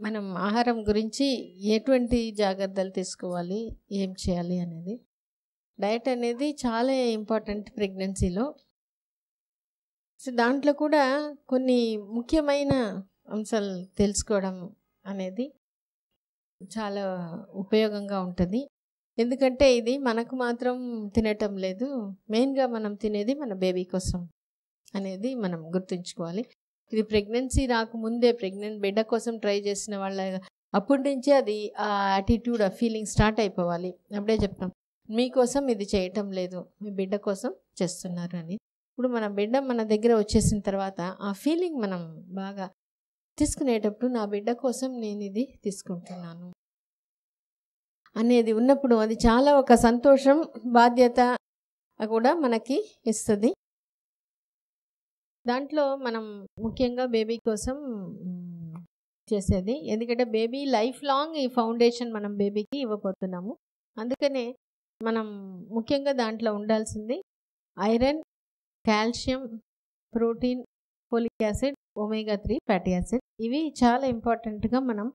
మనం ఆహారం గురించి ఎటువంటి జాగ్రత్తలు తీసుకోవాలి, ఏం చేయాలి అనేది. డయట్ అనేది చాలా ఇంపార్టెంట్ ప్రెగ్నెన్సీలో. సో దాంట్లో కూడా కొన్ని ముఖ్యమైన అంశాలు తెలుసుకోవడం అనేది చాలా ఉపయోగంగా ఉంటుంది. ఎందుకంటే ఇది మనకు మాత్రం తినటం లేదు, మెయిన్గా మనం తినేది మన బేబీ కోసం అనేది మనం గుర్తుంచుకోవాలి. ఇది ప్రెగ్నెన్సీ రాకముందే బిడ్డ కోసం ట్రై చేసిన వాళ్ళ అప్పటి నుంచే అది ఆ యాటిట్యూడ్, ఆ ఫీలింగ్ స్టార్ట్ అయిపోవాలి. అప్పుడే చెప్తాం మీకోసం ఇది చేయటం లేదు, మీ బిడ్డ కోసం చేస్తున్నారు అని. ఇప్పుడు మన బిడ్డ మన దగ్గర వచ్చేసిన తర్వాత ఆ ఫీలింగ్ మనం బాగా తీసుకునేటప్పుడు, నా బిడ్డ కోసం నేను ఇది తీసుకుంటున్నాను అనేది ఉన్నప్పుడు అది చాలా ఒక సంతోషం, బాధ్యత కూడా మనకి ఇస్తుంది. దాంట్లో మనం ముఖ్యంగా బేబీ కోసం చేసేది, ఎందుకంటే బేబీ లైఫ్ లాంగ్ ఈ ఫౌండేషన్ మనం బేబీకి ఇవ్వబోతున్నాము. అందుకనే మనం ముఖ్యంగా దాంట్లో ఉండాల్సింది iron, calcium, protein, folic acid, omega 3 fatty acid. ఇవి చాలా ఇంపార్టెంట్గా మనం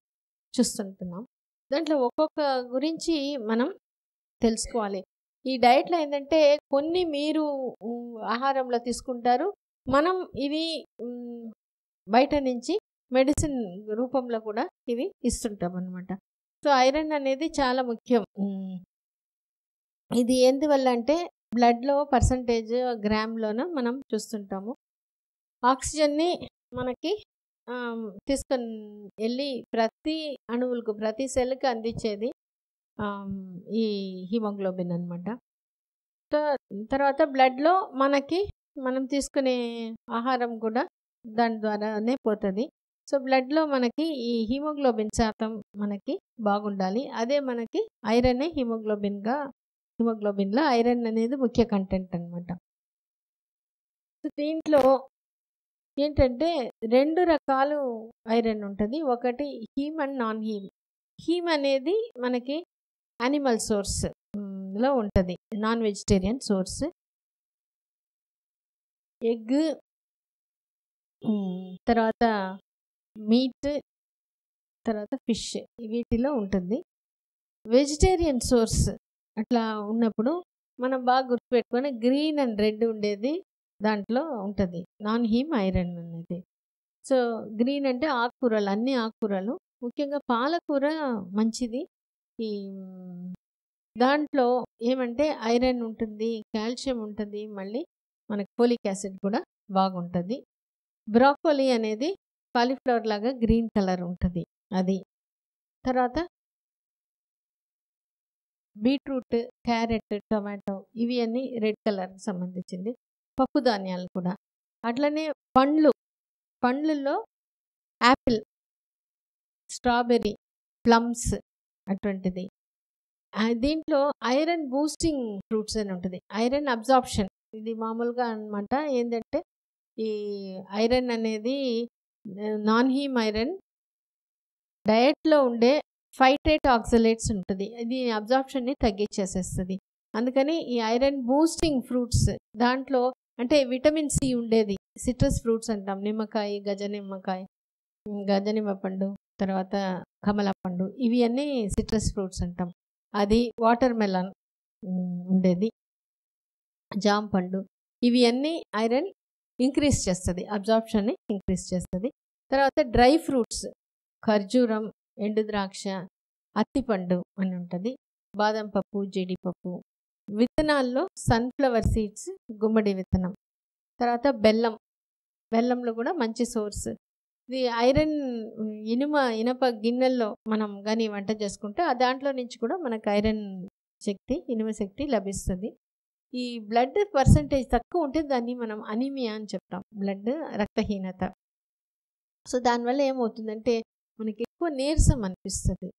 చూస్తుంటున్నాం. దాంట్లో ఒక్కొక్క గురించి మనం తెలుసుకోవాలి. ఈ డైట్లో ఏంటంటే కొన్ని మీరు ఆహారంలో తీసుకుంటారు, మనం ఇవి బయట నుంచి మెడిసిన్ రూపంలో కూడా ఇవి ఇస్తుంటాం అన్నమాట. సో ఐరన్ అనేది చాలా ముఖ్యం. ఇది ఎందువల్ల అంటే బ్లడ్లో పర్సంటేజ్ గ్రామ్లోన మనం చూస్తుంటాము. ఆక్సిజన్ని మనకి తీసుకొని వెళ్ళి ప్రతి అణువులకు, ప్రతి సెల్కి అందించేది ఈ హిమోగ్లోబిన్ అనమాట. తర్వాత బ్లడ్లో మనం తీసుకునే ఆహారం కూడా దాని ద్వారానే పోతుంది. సో బ్లడ్లో మనకి ఈ హిమోగ్లోబిన్ శాతం మనకి బాగుండాలి. అదే మనకి ఐరన్, హిమోగ్లోబిన్లో ఐరన్ అనేది ముఖ్య కంటెంట్ అనమాట. సో దీంట్లో ఏంటంటే 2 రకాలు ఐరన్ ఉంటుంది. ఒకటి him and non him. Him అనేది మనకి యానిమల్ సోర్స్లో ఉంటుంది, నాన్ వెజిటేరియన్ సోర్స్. ఎగ్, తర్వాత మీట్, తర్వాత ఫిష్, వీటిలో ఉంటుంది. వెజిటేరియన్ సోర్స్ అట్లా ఉన్నప్పుడు మనం బాగా గుర్తుపెట్టుకొని గ్రీన్ అండ్ రెడ్ ఉండేది దాంట్లో ఉంటుంది నాన్ హీమ్ ఐరన్ అనేది. సో గ్రీన్ అంటే ఆకుకూరలు, అన్ని ఆకుకూరలు, ముఖ్యంగా పాలకూర మంచిది. ఈ దాంట్లో ఏమంటే ఐరన్ ఉంటుంది, కాల్షియం ఉంటుంది, మళ్ళీ మనకి ఫోలిక్ యాసిడ్ కూడా బాగుంటుంది. బ్రాకోలీ అనేది కాలీఫ్లవర్ లాగా గ్రీన్ కలర్ ఉంటుంది అది. తర్వాత బీట్రూట్, క్యారెట్, టొమాటో ఇవి అన్నీ రెడ్ కలర్కి సంబంధించింది. పప్పు ధాన్యాలు కూడా అట్లనే పండ్లలో యాపిల్, స్ట్రాబెర్రీ, ప్లమ్స్ అటువంటిది. దీంట్లో ఐరన్ బూస్టింగ్ ఫ్రూట్స్ అని ఉంటుంది. ఐరన్ అబ్జార్ప్షన్ ఇది మామూలుగా అనమాట. ఏంటంటే ఈ ఐరన్ అనేది నాన్ హీమ్ ఐరన్ డయట్లో ఉండే ఫైట్రేట్ ఆక్సలేట్స్ ఉంటుంది, ఇది అబ్జార్ప్షన్ని తగ్గించేసేస్తుంది. అందుకని ఈ ఐరన్ బూస్టింగ్ ఫ్రూట్స్ దాంట్లో అంటే విటమిన్ సి ఉండేది సిట్రస్ ఫ్రూట్స్ అంటాం. నిమ్మకాయ, గజనిమ్మ పండు, తర్వాత కమలా పండు, ఇవి అన్నీ సిట్రస్ ఫ్రూట్స్ అంటాం. అది వాటర్ మెలన్ ఉండేది, జామ పండు, ఇవి అన్నీ ఐరన్ ఇంక్రీజ్ చేస్తుంది, అబ్జార్ప్షన్ని ఇంక్రీజ్ చేస్తుంది. తర్వాత డ్రై ఫ్రూట్స్, ఖర్జూరం, ఎండు ద్రాక్ష, అత్తిపండు అని ఉంటుంది, బాదం పప్పు, జీడిపప్పు. విత్తనాల్లో సన్ఫ్లవర్ సీడ్స్, గుమ్మడి విత్తనం. తర్వాత బెల్లంలో కూడా మంచి సోర్స్. ఇది ఐరన్ ఇనప గిన్నెల్లో మనం కానీ వంట చేసుకుంటే దాంట్లో నుంచి కూడా మనకు ఐరన్ శక్తి, ఇనుమ శక్తి లభిస్తుంది. ఈ బ్లడ్ పర్సంటేజ్ తక్కువ ఉంటే దాన్ని మనం అనీమియా అని చెప్తాం, బ్లడ్ రక్తహీనత. సో దానివల్ల ఏమవుతుందంటే మనకి ఎక్కువ నీరసం అనిపిస్తుంది.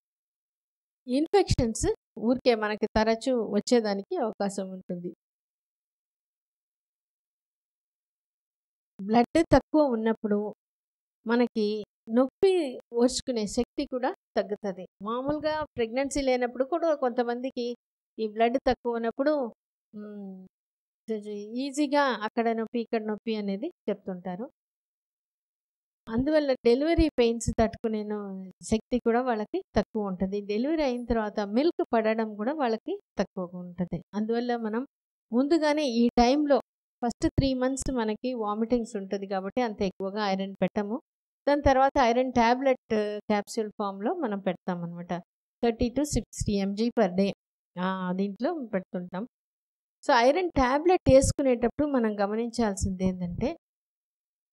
ఇన్ఫెక్షన్స్ ఊరికే మనకి తరచూ వచ్చేదానికి అవకాశం ఉంటుంది. బ్లడ్ తక్కువ ఉన్నప్పుడు మనకి నొప్పి ఓర్చుకునే శక్తి కూడా తగ్గుతుంది. మామూలుగా ప్రెగ్నెన్సీ లేనప్పుడు కూడా కొంతమందికి ఈ బ్లడ్ తక్కువ ఉన్నప్పుడు ఈజీగా అక్కడ నొప్పి, ఇక్కడ నొప్పి అనేది చెప్తుంటారు. అందువల్ల డెలివరీ పెయిన్స్ తట్టుకునే శక్తి కూడా వాళ్ళకి తక్కువ ఉంటుంది. డెలివరీ అయిన తర్వాత మిల్క్ పడడం కూడా వాళ్ళకి తక్కువగా ఉంటుంది. అందువల్ల మనం ముందుగానే ఈ టైంలో ఫస్ట్ 3 మంత్స్ మనకి వామిటింగ్స్ ఉంటుంది కాబట్టి అంత ఎక్కువగా ఐరన్ పెట్టము. దాని తర్వాత ఐరన్ ట్యాబ్లెట్ క్యాప్సూల్ ఫామ్లో మనం పెడతామన్నమాట. 30 to 60 mg per day దీంట్లో పెడుతుంటాం. సో ఐరన్ ట్యాబ్లెట్ వేసుకునేటప్పుడు మనం గమనించాల్సింది ఏంటంటే,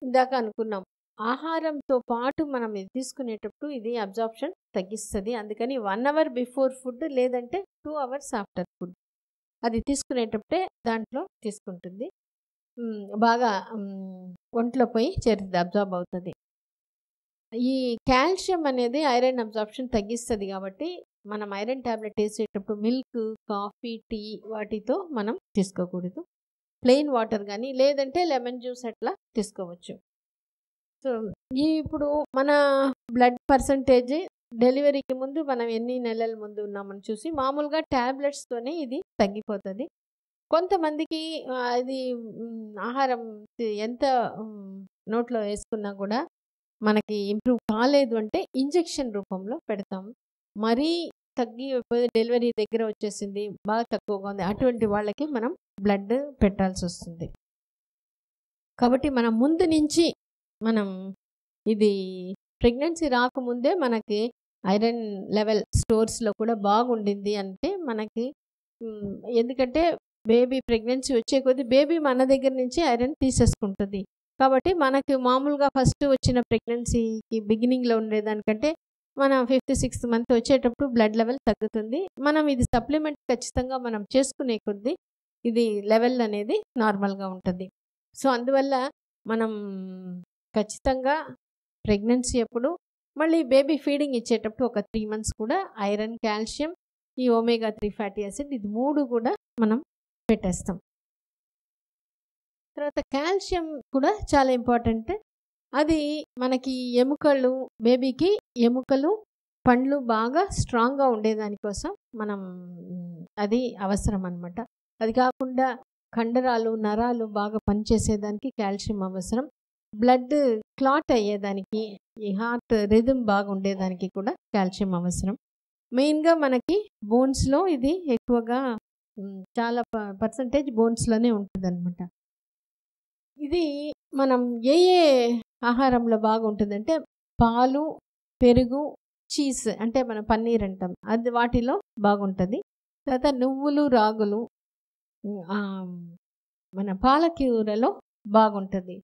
ఇందాక అనుకున్నాం ఆహారంతో పాటు మనం ఇది తీసుకునేటప్పుడు ఇది అబ్జార్ప్షన్ తగ్గిస్తుంది. అందుకని 1 hour బిఫోర్ ఫుడ్ లేదంటే 2 hours ఆఫ్టర్ ఫుడ్ అది తీసుకునేటప్పుడే దాంట్లో తీసుకుంటుంది. బాగా ఒంట్లో పోయి చేరుతుంది, అబ్జార్బ్ అవుతుంది. ఈ కాల్షియం అనేది ఐరన్ అబ్జార్ప్షన్ తగ్గిస్తుంది కాబట్టి మనం ఐరన్ ట్యాబ్లెట్ వేసేటప్పుడు మిల్క్, కాఫీ, టీ వాటితో మనం తీసుకోకూడదు. ప్లెయిన్ వాటర్ కానీ లేదంటే లెమన్ జ్యూస్ అట్లా తీసుకోవచ్చు. సో ఇప్పుడు మన బ్లడ్ పర్సంటేజ్ డెలివరీకి ముందు మనం ఎన్ని నెలల ముందు ఉన్నామని చూసి మామూలుగా ట్యాబ్లెట్స్తోనే ఇది తగ్గిపోతుంది. కొంతమందికి అది ఆహారం ఎంత నోట్లో వేసుకున్నా కూడా మనకి ఇంప్రూవ్ కాలేదు అంటే ఇంజెక్షన్ రూపంలో పెడతాం. మరీ తగ్గిపోయి డెలివరీ దగ్గర వచ్చేసింది, బాగా తక్కువగా ఉంది, అటువంటి వాళ్ళకి మనం బ్లడ్ పెట్టాల్సి వస్తుంది. కాబట్టి మనం ముందు నుంచి మనం ఇది ప్రెగ్నెన్సీ రాకముందే మనకి ఐరన్ లెవెల్ స్టోర్స్లో కూడా బాగుండింది అంటే మనకి, ఎందుకంటే బేబీ ప్రెగ్నెన్సీ వచ్చే కొద్దీ బేబీ మన దగ్గర నుంచి ఐరన్ తీసేసుకుంటుంది. కాబట్టి మనకి మామూలుగా ఫస్ట్ వచ్చిన ప్రెగ్నెన్సీకి బిగినింగ్లో ఉండేదానికంటే మనం 5th, 6th మంత్ వచ్చేటప్పుడు బ్లడ్ లెవెల్ తగ్గుతుంది. మనం ఇది సప్లిమెంట్ ఖచ్చితంగా మనం చేసుకునే కొద్దీ ఇది లెవెల్ అనేది నార్మల్గా ఉంటుంది. సో అందువల్ల మనం ఖచ్చితంగా ప్రెగ్నెన్సీ అప్పుడు మళ్ళీ బేబీ ఫీడింగ్ ఇచ్చేటప్పుడు ఒక 3 months కూడా ఐరన్, కాల్షియం, ఈ omega 3 ఫ్యాటీ యాసిడ్ ఇది 3 కూడా మనం పెట్టేస్తాం. తర్వాత కాల్షియం కూడా చాలా ఇంపార్టెంట్. అది మనకి ఎముకలు, బేబీకి ఎముకలు, పండ్లు బాగా స్ట్రాంగ్గా ఉండేదానికోసం మనం అది అవసరం అన్నమాట. అది కాకుండా కండరాలు, నరాలు బాగా పనిచేసేదానికి కాల్షియం అవసరం. బ్లడ్ క్లాట్ అయ్యేదానికి, ఈ హార్ట్ రిథమ్ బాగా ఉండేదానికి కూడా కాల్షియం అవసరం. మెయిన్గా మనకి బోన్స్లో ఇది ఎక్కువగా చాలా పర్సంటేజ్ బోన్స్లోనే ఉంటుంది అనమాట. ఇది మనం ఏ ఆహారంలో బాగుంటుందంటే పాలు, పెరుగు, చీజ్ అంటే మన పన్నీర్ అంటాం, అది వాటిలో బాగుంటుంది. తర్వాత నువ్వులు, రాగులు, మన పాలకూరలో బాగుంటుంది.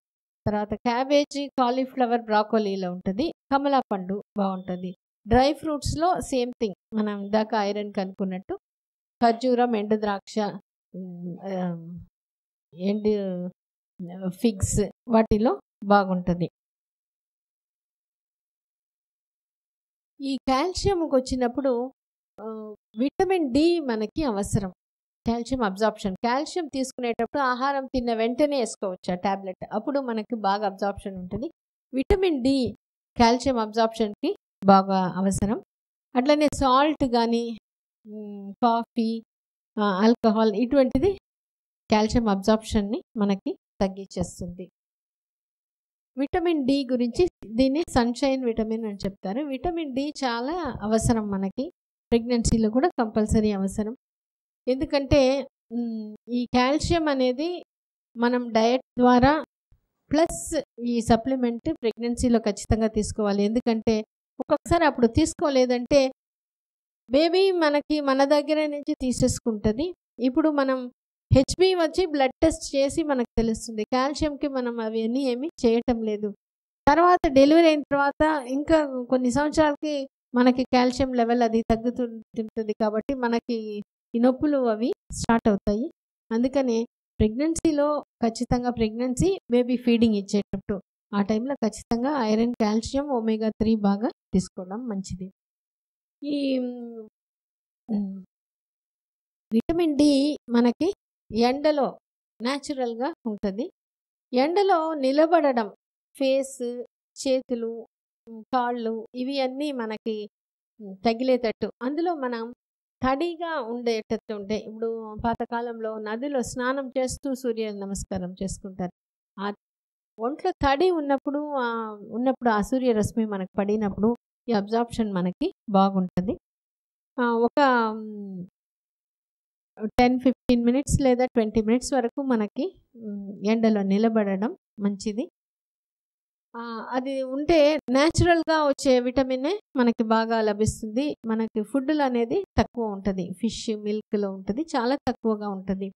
తర్వాత క్యాబేజీ, కాలీఫ్లవర్, బ్రాకోలీలో ఉంటుంది. కమలా పండు బాగుంటుంది. డ్రై ఫ్రూట్స్లో సేమ్ థింగ్, మనం ఇందాక ఐరన్ కనుక్కున్నట్టు ఖర్జూరం, ఎండు ద్రాక్ష, ఎండు ఫిగ్స్ వాటిలో బాగుంటుంది. ఈ కాల్షియంకి వచ్చినప్పుడు విటమిన్ డి మనకి అవసరం. కాల్షియం అబ్జార్ప్షన్, కాల్షియం తీసుకునేటప్పుడు ఆహారం తిన్న వెంటనే వేసుకోవచ్చు ఆ ట్యాబ్లెట్, అప్పుడు మనకి బాగా అబ్జార్ప్షన్ ఉంటుంది. విటమిన్ డి కాల్షియం అబ్జార్ప్షన్కి బాగా అవసరం. అట్లనే సాల్ట్ కానీ, కాఫీ, ఆల్కహాల్ ఇటువంటిది కాల్షియం అబ్జార్ప్షన్ని మనకి తగ్గించేస్తుంది. విటమిన్ డి గురించి దీన్ని సన్షైన్ విటమిన్ అని చెప్తారు. విటమిన్ డి చాలా అవసరం మనకి, ప్రెగ్నెన్సీలో కూడా కంపల్సరీ అవసరం. ఎందుకంటే ఈ కాల్షియం అనేది మనం డయట్ ద్వారా ప్లస్ ఈ సప్లిమెంట్ ప్రెగ్నెన్సీలో ఖచ్చితంగా తీసుకోవాలి. ఎందుకంటే ఒక్కొక్కసారి అప్పుడు తీసుకోలేదంటే బేబీ మనకి మన దగ్గర నుంచి తీసేసుకుంటుంది. ఇప్పుడు మనం హెచ్బి వచ్చి బ్లడ్ టెస్ట్ చేసి మనకు తెలుస్తుంది, కాల్షియంకి మనం అవన్నీ ఏమీ చేయటం లేదు. తర్వాత డెలివరీ అయిన తర్వాత ఇంకా కొన్ని సంవత్సరాలకి మనకి కాల్షియం లెవెల్ అది తగ్గుతుంటుంది. కాబట్టి మనకి ఈ నొప్పులు అవి స్టార్ట్ అవుతాయి. అందుకని ప్రెగ్నెన్సీలో ఖచ్చితంగా ప్రెగ్నెన్సీ బేబీ ఫీడింగ్ ఇచ్చేటప్పుడు ఆ టైంలో ఖచ్చితంగా ఐరన్, కాల్షియం, omega 3 బాగా తీసుకోవడం మంచిది. ఈ విటమిన్ డి మనకి ఎండలో న్యాచురల్గా ఉంటుంది. ఎండలో నిలబడడం, ఫేస్, చేతులు, కాళ్ళు ఇవి అన్నీ మనకి తగిలేటట్టు, అందులో మనం తడిగా ఉండేటట్టు ఉంటే, ఇప్పుడు పాతకాలంలో నదిలో స్నానం చేస్తూ సూర్య నమస్కారం చేసుకుంటారు. ఆ ఒంట్లో తడి ఉన్నప్పుడు ఆ సూర్యరశ్మి మనకు పడినప్పుడు ఈ అబ్జార్ప్షన్ మనకి బాగుంటుంది. ఒక 10-15 మినిట్స్ లేదా 20 మినిట్స్ వరకు మనకి ఎండలో నిలబడడం మంచిది. అది ఉంటే న్యాచురల్‌గా వచ్చే విటమినే మనకి బాగా లభిస్తుంది. మనకి ఫుడ్‌లో అనేది తక్కువ ఉంటది. ఫిష్, మిల్క్‌లో ఉంటది. చాలా తక్కువగా ఉంటది.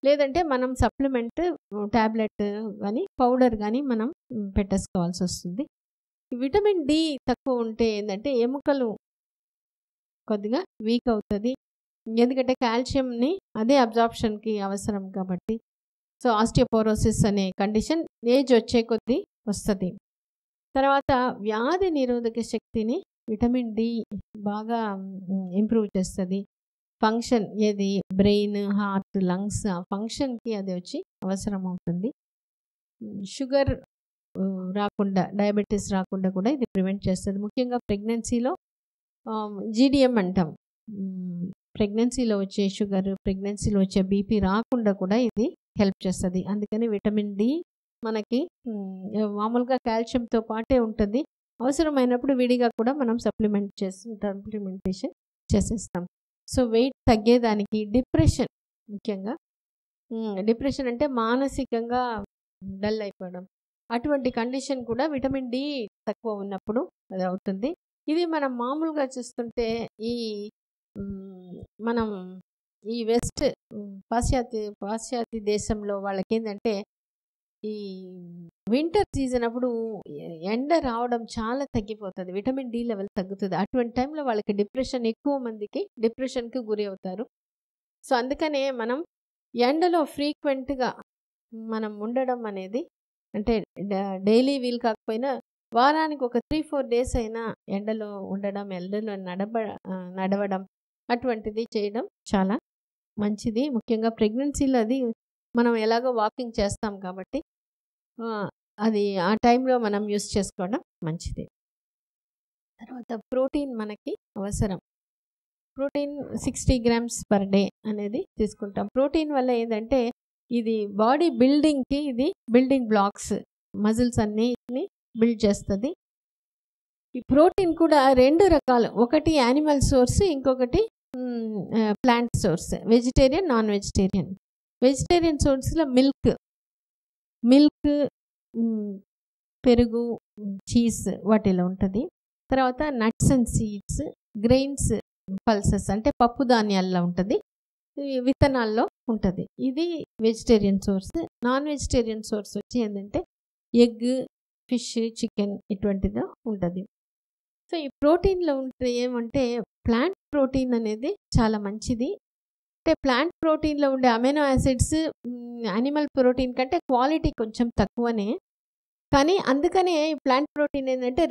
లేదంటే మనం సప్లిమెంట్ టాబ్లెట్ గానీ, పౌడర్ గానీ మనం పెట్టేసుకోవాల్సొస్తుంది. విటమిన్ డి తక్కువ ఉంటే ఏందంటే ఎముకలు కొద్దిగా వీక్ అవుతది. ఎందుకంటే కాల్షియంని అదే అబ్జార్ప్షన్‌కి అవసరం కాబట్టి. సో, ఆస్టియోపోరోసిస్ అనే కండిషన్ ఏజ్ వచ్చే కొద్దీ వస్తది. తర్వాత వ్యాధి నిరోధక శక్తిని విటమిన్ డి బాగా ఇంప్రూవ్ చేస్తది. ఫంక్షన్ ఏది బ్రెయిన్, హార్ట్, లంగ్స్ ఆ ఫంక్షన్‌కి అది వచ్చి అవసరం అవుతుంది. షుగర్ రాకుండా, డయాబెటిస్ రాకుండా కూడా ఇది ప్రివెంట్ చేస్తది. ముఖ్యంగా ప్రెగ్నెన్సీలో జీడీఎం అంటాం. ప్రెగ్నెన్సీలో వచ్చే షుగర్, ప్రెగ్నెన్సీలో వచ్చే బీపీ రాకుండా కూడా ఇది హెల్ప్ చేస్తది. అందుకని విటమిన్ డి మనకి మామూలుగా కాల్షియంతో పాటే ఉంటుంది. అవసరమైనప్పుడు విడిగా కూడా మనం సప్లిమెంటేషన్ చేసేస్తాం. సో, వెయిట్ తగ్గేదానికి డిప్రెషన్ ముఖ్యంగా డిప్రెషన్ అంటే మానసికంగా డల్ అయిపోవడం. అటువంటి కండిషన్ కూడా విటమిన్ డి తక్కువ ఉన్నప్పుడు అది అవుతుంది. ఇది మనం మామూలుగా చూస్తుంటే మనం ఈ వెస్ట్ పాశ్చాత్య దేశంలో వాళ్ళకేందంటే ఈ వింటర్ సీజన్ అప్పుడు ఎండ రావడం చాలా తగ్గిపోతది. విటమిన్ డి లెవెల్ తగ్గుతది. అటువంటి టైంలో వాళ్ళకి డిప్రెషన్ ఎక్కువ మందికి డిప్రెషన్‌కి గురి అవుతారు. సో, అందుకనే మనం ఎండలో ఫ్రీక్వెంట్‌గా మనం ఉండడం అనేది అంటే డైలీ వీలు కాకపోయినా వారానికి ఒక 3-4 డేస్ అయినా ఎండలో ఉండడం, ఎండలో నడవడం అటువంటిది చేయడం చాలా మంచిది. ముఖ్యంగా ప్రెగ్నెన్సీలో అది మనం ఎలాగో వాకింగ్ చేస్తాం కాబట్టి అది ఆ టైంలో మనం యూస్ చేసుకోవడం మంచిది. తర్వాత ప్రోటీన్ మనకి అవసరం. ప్రోటీన్ 60 గ్రామ్స్ పర్ డే అనేది తీసుకుంటాం. ప్రోటీన్ వల్ల ఏంటంటే ఇది బాడీ బిల్డింగ్‌కి ఇది బిల్డింగ్ బ్లాక్స్ మజిల్స్ అన్నిటిని బిల్డ్ చేస్తుంది. ఈ ప్రోటీన్ కూడా 2 రకాలు. ఒకటి యానిమల్ సోర్స్, ఇంకొకటి plant source. Vegetarian, non vegetarian. Vegetarian సోర్స్‌లో మిల్క్, పెరుగు, చీజ్ వాటిలో ఉంటుంది. తర్వాత nuts and seeds, grains, pulses అంటే పప్పు ధాన్యాల్లో ఉంటుంది. విత్తనాల్లో ఉంటుంది. ఇది vegetarian source. Non vegetarian source వచ్చి ఏంటంటే ఎగ్, ఫిష్, చికెన్ ఇటువంటిదో ఉంటుంది. సో, ఈ ప్రోటీన్‌లో ఉంటే ఏమంటే ప్లాంట్ ప్రోటీన్ అనేది చాలా మంచిది. అంటే ప్లాంట్ ప్రోటీన్‌లో ఉండే అమైనో యాసిడ్స్ యానిమల్ ప్రోటీన్ కంటే క్వాలిటీ కొంచెం తక్కువనే. కానీ అందుకనే ప్లాంట్ ప్రోటీన్ ఏంటంటే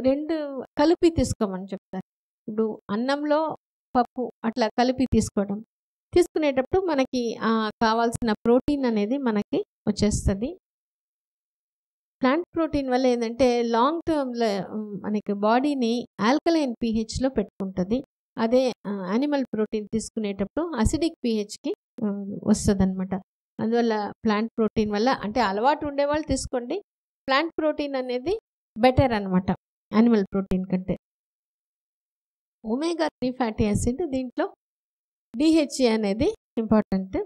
రెండు కలిపి తీసుకోమని చెప్తారు. ఇప్పుడు అన్నంలో పప్పు అట్లా కలిపి తీసుకునేటప్పుడు మనకి కావాల్సిన ప్రోటీన్ అనేది మనకి వచ్చేస్తుంది. ప్లాంట్ ప్రోటీన్ వల్ల ఏంటంటే లాంగ్ టర్మ్‌లో మనకి బాడీని ఆల్కలైన్ పీహెచ్‌లో పెట్టుకుంటుంది. అదే యానిమల్ ప్రోటీన్ తీసుకునేటప్పుడు అసిడిక్ పీహెచ్‌కి వస్తుందన్నమాట. అందువల్ల ప్లాంట్ ప్రోటీన్ వల్ల అంటే అలవాటు ఉండేవాళ్ళు తీసుకోండి. ప్లాంట్ ప్రోటీన్ అనేది బెటర్ అనమాట యానిమల్ ప్రోటీన్ కంటే. ఒమేగా 3 ఫ్యాటీ యాసిడ్ దీంట్లో డిహెచ్ఏ అనేది ఇంపార్టెంట్.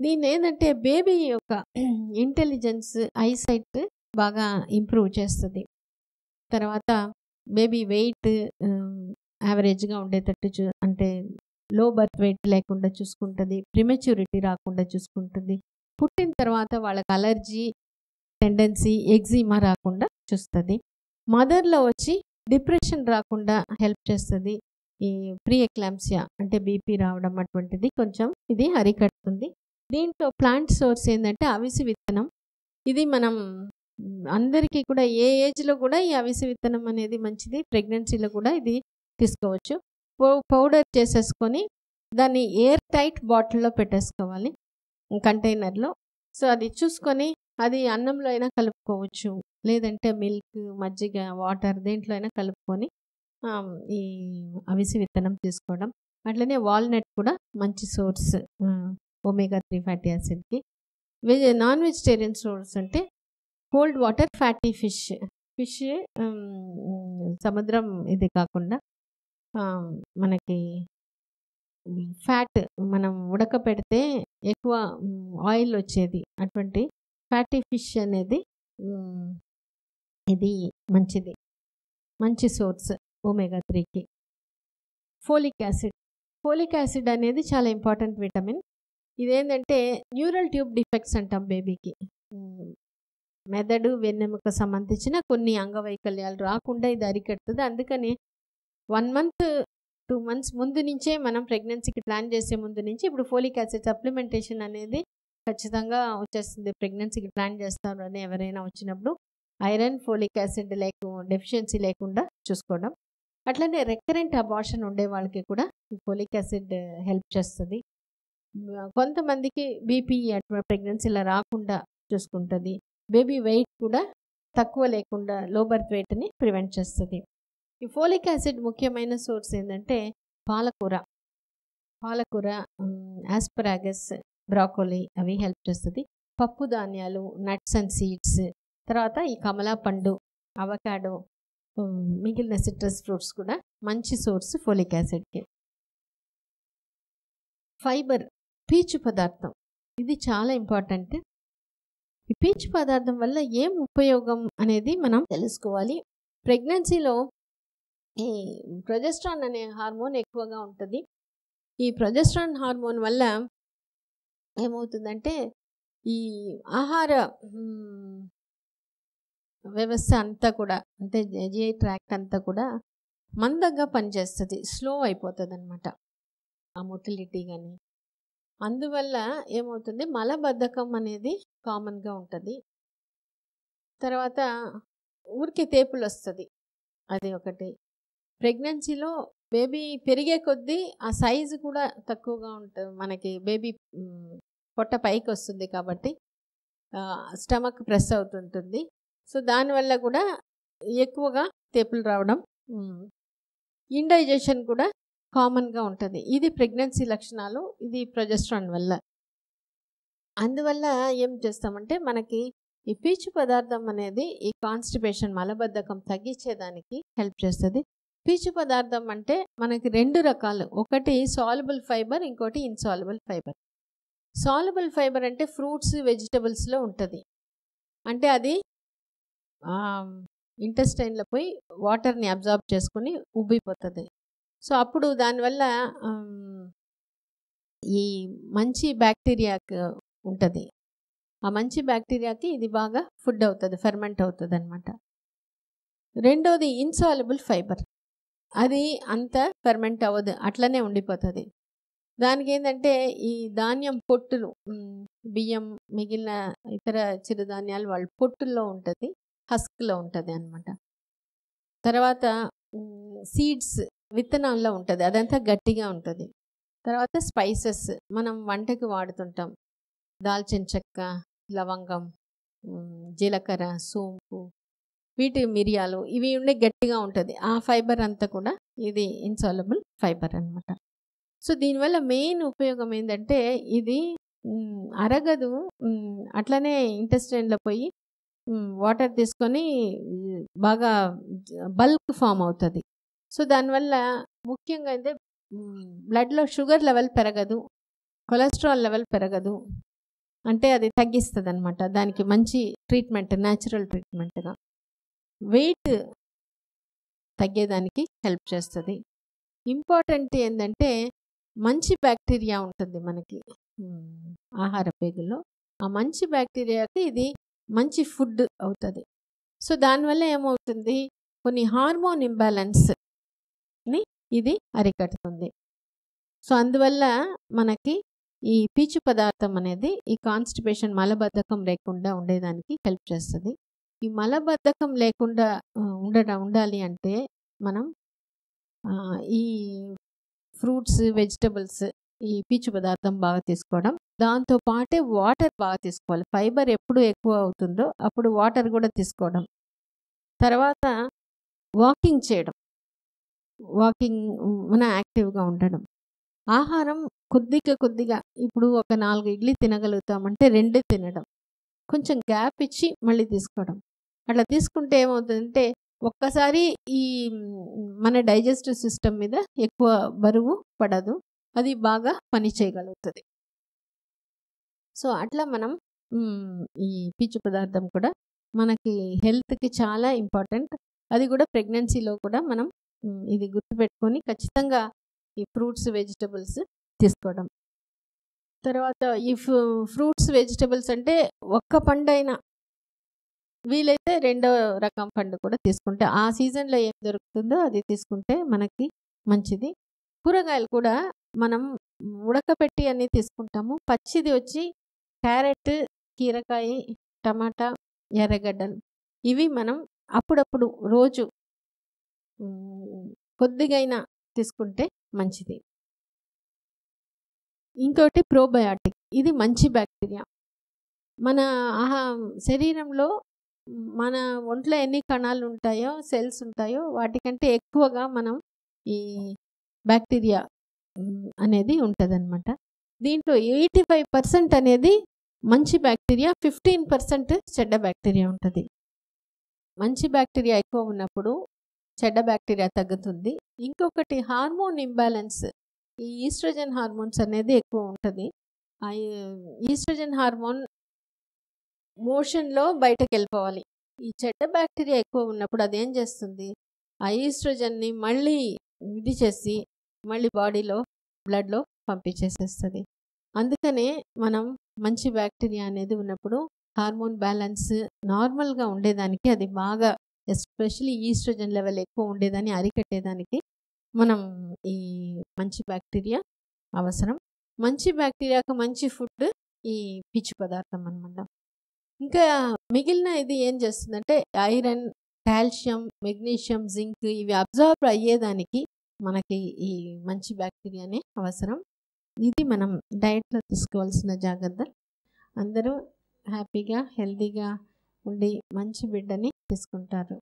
దీని ఏంటంటే బేబీ యొక్క ఇంటెలిజెన్స్, ఐసైట్ బాగా ఇంప్రూవ్ చేస్తుంది. తర్వాత బేబీ వెయిట్ యావరేజ్గా ఉండేటట్టు అంటే లో బర్త్ వెయిట్ లేకుండా చూసుకుంటుంది. ప్రిమెచ్యూరిటీ రాకుండా చూసుకుంటుంది. పుట్టిన తర్వాత వాళ్ళకి అలర్జీ టెండెన్సీ, ఎగ్జిమా రాకుండా చూస్తుంది. మదర్లో వచ్చి డిప్రెషన్ రాకుండా హెల్ప్ చేస్తుంది. ఈ ప్రీ ఎక్లాంప్సియా అంటే బీపీ రావడం అటువంటిది కొంచెం ఇది అరికడుతుంది. దీంట్లో ప్లాంట్ సోర్స్ ఏంటంటే అవిసె విత్తనం. ఇది మనం అందరికీ కూడా ఏ ఏజ్లో కూడా ఈ అవిసె విత్తనం అనేది మంచిది. ప్రెగ్నెన్సీలో కూడా ఇది తీసుకోవచ్చు. పౌడర్ చేసేసుకొని దాన్ని ఎయిర్ టైట్ బాటిల్లో పెట్టేసుకోవాలి కంటైనర్లో. సో, అది చూసుకొని అది అన్నంలో అయినా కలుపుకోవచ్చు. లేదంటే మిల్క్, మజ్జిగ, వాటర్ దేంట్లో అయినా కలుపుకొని ఈ అవిసె విత్తనం తీసుకోవడం. అట్లనే వాల్నట్ కూడా మంచి సోర్స్ ఒమేగా 3 ఫ్యాటీ యాసిడ్కి. నాన్ వెజిటేరియన్ సోర్స్ అంటే కోల్డ్ వాటర్ ఫ్యాటీ ఫిష్ సముద్రం ఇది కాకుండా మనకి ఫ్యాట్ మనం ఉడకపెడితే ఎక్కువ ఆయిల్ వచ్చేది అటువంటి ఫ్యాటీ ఫిష్ అనేది ఇది మంచిది, మంచి సోర్స్ ఒమేగా 3కి. ఫోలిక్ యాసిడ్ అనేది చాలా ఇంపార్టెంట్ విటమిన్. ఇదేంటంటే న్యూరల్ ట్యూబ్ డిఫెక్ట్స్ అంటాం బేబీకి. మెదడు వెన్నెముక సంబంధించిన కొన్ని అంగవైకల్యాలు రాకుండా ఇది అరికడుతుంది. అందుకని 1 month 2 months ముందు నుంచే మనం ప్రెగ్నెన్సీకి ప్లాన్ చేసే ముందు నుంచి ఇప్పుడు ఫోలిక్ యాసిడ్ సప్లిమెంటేషన్ అనేది ఖచ్చితంగా వచ్చేస్తుంది. ప్రెగ్నెన్సీకి ప్లాన్ చేస్తారు అని ఎవరైనా వచ్చినప్పుడు ఐరన్ ఫోలిక్ యాసిడ్ డెఫిషియన్సీ లేకుండా చూసుకోవడం. అట్లనే రెకరెంట్ అబార్షన్ ఉండే వాళ్ళకి కూడా ఈ ఫోలిక్ యాసిడ్ హెల్ప్ చేస్తుంది. కొంతమందికి బీపీ అటువంటి ప్రెగ్నెన్సీలో రాకుండా చూసుకుంటుంది. బేబీ వెయిట్ కూడా తక్కువ లేకుండా లో బర్త్ వెయిట్ని ప్రివెంట్ చేస్తుంది. ఈ ఫోలిక్ యాసిడ్ ముఖ్యమైన సోర్స్ ఏంటంటే పాలకూర, ఆస్పరాగస్, బ్రాకోలీ అవి హెల్ప్ చేస్తుంది. పప్పు ధాన్యాలు, నట్స్ అండ్ సీడ్స్, తర్వాత ఈ కమలా పండు, అవకాడో, మిగిలిన సిట్రస్ ఫ్రూట్స్ కూడా మంచి సోర్స్ ఫోలిక్ యాసిడ్కి. ఫైబర్, పీచు పదార్థం, ఇది చాలా ఇంపార్టెంట్. ఈ పీచు పదార్థం వల్ల ఏం ఉపయోగం అనేది మనం తెలుసుకోవాలి. ప్రెగ్నెన్సీలో ఈ ప్రొజెస్ట్రాన్ అనే హార్మోన్ ఎక్కువగా ఉంటుంది. ఈ ప్రొజెస్ట్రాన్ హార్మోన్ వల్ల ఏమవుతుందంటే ఈ ఆహార వ్యవస్థ అంతా కూడా, అంటే జిఐ ట్రాక్ట్ అంతా కూడా మందంగా పనిచేస్తుంది, స్లో అయిపోతుంది అనమాట ఆ మొటిలిటీ కానీ. అందువల్ల ఏమవుతుంది, మలబద్ధకం అనేది కామన్గా ఉంటుంది. తర్వాత ఊరికి తేపులు వస్తుంది, అది ఒకటి. ప్రెగ్నెన్సీలో బేబీ పెరిగే కొద్దీ ఆ సైజు కూడా తక్కువగా ఉంటుంది. మనకి బేబీ పొట్ట పైకి వస్తుంది కాబట్టి స్టమక్ ప్రెస్ అవుతుంటుంది. సో దానివల్ల కూడా ఎక్కువగా తేపులు రావడం, ఇండైజెషన్ కూడా కామన్గా ఉంటుంది. ఇది ప్రెగ్నెన్సీ లక్షణాలు, ఇది ప్రొజెస్ట్రాన్ వల్ల. అందువల్ల ఏం చేస్తామంటే మనకి ఈ పీచు పదార్థం అనేది ఈ కాన్స్టిపేషన్, మలబద్ధకం తగ్గించేదానికి హెల్ప్ చేస్తుంది. పీచు పదార్థం అంటే మనకి 2 రకాలు, ఒకటి సాల్యుబుల్ ఫైబర్, ఇంకోటి ఇన్సాల్యుబుల్ ఫైబర్. సాల్యుబుల్ ఫైబర్ అంటే ఫ్రూట్స్, వెజిటబుల్స్లో ఉంటుంది. అంటే అది ఇంటెస్టైన్లో పోయి వాటర్ని అబ్జార్బ్ చేసుకుని ఉబ్బిపోతుంది. సో అప్పుడు దానివల్ల ఈ మంచి బ్యాక్టీరియా ఉంటుంది. ఆ మంచి బ్యాక్టీరియాకి ఇది బాగా ఫుడ్ అవుతుంది, ఫెర్మెంట్ అవుతుంది అనమాట. రెండోది ఇన్సాల్యుబుల్ ఫైబర్, అది అంత ఫెర్మెంట్ అవ్వదు, అట్లనే ఉండిపోతుంది. దానికి ఏంటంటే ఈ ధాన్యం పొట్టులు, బియ్యం, మిగిలిన ఇతర చిరుధాన్యాలు వాళ్ళ పొట్టుల్లో ఉంటుంది, హస్క్లో ఉంటుంది అనమాట. తర్వాత సీడ్స్, విత్తనాల్లో ఉంటుంది, అదంతా గట్టిగా ఉంటుంది. తర్వాత స్పైసెస్, మనం వంటకి వాడుతుంటాం, దాల్చిన చెక్క, లవంగం, జీలకర్ర, సోంపు, వీటి మిరియాలు, ఇవి ఉండే గట్టిగా ఉంటుంది. ఆ ఫైబర్ అంతా కూడా ఇది ఇన్సాల్యుబుల్ ఫైబర్ అనమాట. సో దీనివల్ల మెయిన్ ఉపయోగం ఏంటంటే ఇది అరగదు, అట్లనే ఇంటెస్టైన్లో పోయి వాటర్ తీసుకొని బాగా బల్క్ ఫామ్ అవుతుంది. సో దానివల్ల ముఖ్యంగా అయితే బ్లడ్లో షుగర్ లెవెల్ పెరగదు, కొలెస్ట్రాల్ లెవెల్ పెరగదు, అంటే అది తగ్గిస్తుంది అనమాట. దానికి మంచి ట్రీట్మెంట్, న్యాచురల్ ట్రీట్మెంట్గా. వెయిట్ తగ్గేదానికి హెల్ప్ చేస్తుంది. ఇంపార్టెంట్ ఏంటంటే మంచి బ్యాక్టీరియా ఉంటుంది మనకి ఆహార పేగుల్లో, ఆ మంచి బ్యాక్టీరియాకి ఇది మంచి ఫుడ్ అవుతుంది. సో దానివల్ల ఏమవుతుంది, కొన్ని హార్మోన్ ఇంబ్యాలెన్స్ని ఇది అరికడుతుంది. సో అందువల్ల మనకి ఈ పీచు పదార్థం అనేది ఈ కాన్స్టిపేషన్, మలబద్ధకం లేకుండా ఉండేదానికి హెల్ప్ చేస్తుంది. ఈ మలబద్ధకం లేకుండా ఉండాలి అంటే మనం ఈ ఫ్రూట్స్, వెజిటబుల్స్, ఈ పీచు పదార్థం బాగా తీసుకోవడం, దాంతో పాటే వాటర్ బాగా తీసుకోవాలి. ఫైబర్ ఎప్పుడు ఎక్కువ అవుతుందో అప్పుడు వాటర్ కూడా తీసుకోవడం. తర్వాత వాకింగ్ చేయడం, మన యాక్టివ్గా ఉండడం. ఆహారం కొద్దిగా ఇప్పుడు ఒక 4 ఇడ్లీ తినగలుగుతామంటే 2 తినడం, కొంచెం గ్యాప్ ఇచ్చి మళ్ళీ తీసుకోవడం. అట్లా తీసుకుంటే ఏమవుతుందంటే ఒక్కసారి ఈ మన డైజెస్టివ్ సిస్టమ్ మీద ఎక్కువ బరువు పడదు, అది బాగా పని చేయగలుగుతుంది. సో అట్లా మనం ఈ పీచు పదార్థం కూడా మనకి హెల్త్కి చాలా ఇంపార్టెంట్. అది కూడా ప్రెగ్నెన్సీలో కూడా మనం ఇది గుర్తుపెట్టుకొని ఖచ్చితంగా ఈ ఫ్రూట్స్ వెజిటబుల్స్ తీసుకోవడం. తర్వాత ఈ ఫ్రూట్స్ వెజిటబుల్స్ అంటే ఒక్క పండు అయినా, వీలైతే రెండో రకం పండు కూడా తీసుకుంటే ఆ సీజన్లో ఏం దొరుకుతుందో అది తీసుకుంటే మనకి మంచిది. కూరగాయలు కూడా మనం ఉడకపెట్టి అన్నీ తీసుకుంటాము. పచ్చిది వచ్చి క్యారెట్, కీరకాయ, టమాటా, ఎర్రగడ్డలు, ఇవి మనం అప్పుడప్పుడు రోజు కొద్దిగైనా తీసుకుంటే మంచిది. ఇంకోటి ప్రోబయాటిక్, ఇది మంచి బ్యాక్టీరియా. మన శరీరంలో మన ఒంట్లో ఎన్ని కణాలు ఉంటాయో, సెల్స్ ఉంటాయో వాటికంటే ఎక్కువగా మనం ఈ బ్యాక్టీరియా అనేది ఉంటుందన్నమాట. దీంట్లో 85% అనేది మంచి బ్యాక్టీరియా, 15% చెడ్డ బ్యాక్టీరియా ఉంటుంది. మంచి బ్యాక్టీరియా ఎక్కువ ఉన్నప్పుడు చెడ్డ బ్యాక్టీరియా తగ్గుతుంది. ఇంకొకటి హార్మోన్ ఇంబ్యాలెన్స్, ఈ ఈస్ట్రోజన్ హార్మోన్స్ అనేది ఎక్కువ ఉంటుంది. ఆ ఈస్ట్రోజన్ హార్మోన్ మోషన్లో బయటకు వెళ్ళిపోవాలి. ఈ చెడ్డ బ్యాక్టీరియా ఎక్కువ ఉన్నప్పుడు అదేం చేస్తుంది, ఆ ఈస్ట్రోజన్ని మళ్ళీ ఇది చేసి మళ్ళీ బాడీలో బ్లడ్లో పంపించేసేస్తుంది. అందుకనే మనం మంచి బ్యాక్టీరియా అనేది ఉన్నప్పుడు హార్మోన్ బ్యాలెన్స్ నార్మల్గా ఉండేదానికి, అది బాగా ఎస్పెషలీ ఈస్ట్రోజన్ లెవెల్ ఎక్కువ ఉండేదాన్ని అరికట్టేదానికి మనం ఈ మంచి బ్యాక్టీరియా అవసరం. మంచి బ్యాక్టీరియాకు మంచి ఫుడ్ ఈ పీచు పదార్థం అన్నమాట. ఇంకా మిగిలిన ఇది ఏం చేస్తుందంటే ఐరన్, కాల్షియం, మెగ్నీషియం, జింక్ ఇవి అబ్జార్బ్ అయ్యేదానికి మనకి ఈ మంచి బ్యాక్టీరియానే అవసరం. ఇది మనం డైట్లో తీసుకోవాల్సిన జాగ్రత్త. అందరూ హ్యాపీగా హెల్తీగా ఉండి మంచి బిడ్డని తీసుకుంటారు.